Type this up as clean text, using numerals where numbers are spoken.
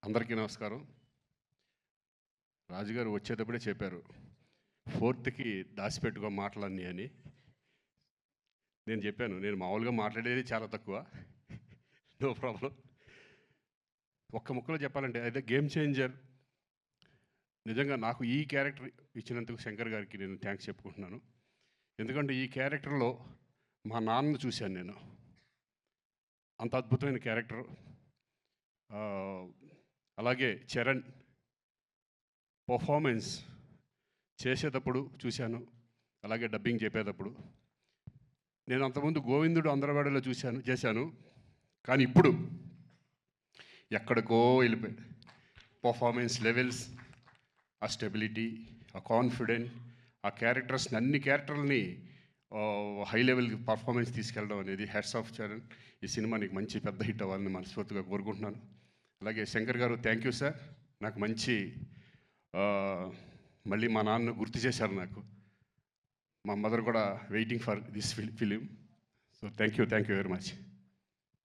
అందరికీ నమస్కారం. రాజుగారు వచ్చేటప్పుడే చెప్పారు, 4th దాచిపెట్టుకో మాటలన్నీ అని. నేను చెప్పాను, నేను మామూలుగా మాట్లాడేది చాలా తక్కువ, నో ప్రాబ్లం. ఒక్క ముక్కలో చెప్పాలంటే అదే గేమ్ చేంజర్. నిజంగా నాకు ఈ క్యారెక్టర్ ఇచ్చినందుకు శంకర్ గారికి నేను థ్యాంక్స్ చెప్పుకుంటున్నాను. ఎందుకంటే ఈ క్యారెక్టర్లో మా నాన్నను చూశాను నేను. అంత అద్భుతమైన క్యారెక్టర్. అలాగే చరణ్ పర్ఫార్మెన్స్ చేసేటప్పుడు చూశాను, అలాగే డబ్బింగ్ చెప్పేటప్పుడు. నేను అంతకుముందు గోవిందుడు అందరవాడలో చేశాను, కానీ ఇప్పుడు ఎక్కడికో వెళ్ళిపోయాడు. పర్ఫార్మెన్స్ లెవెల్స్, ఆ స్టెబిలిటీ, ఆ కాన్ఫిడెంట్, ఆ క్యారెక్టర్స్ని, అన్ని క్యారెక్టర్లని హై లెవెల్కి పర్ఫార్మెన్స్ తీసుకెళ్ళడం అనేది హ్యాట్స్ ఆఫ్ చరణ్. ఈ సినిమా నీకు మంచి పెద్ద హిట్ అవ్వాలని మనస్ఫూర్తిగా కోరుకుంటున్నాను. అలాగే శంకర్ గారు థ్యాంక్ యూ సార్. నాకు మంచి మళ్ళీ మా నాన్న గుర్తు చేశారు నాకు. మా మదర్ కూడా waiting for this film. So thank you very much.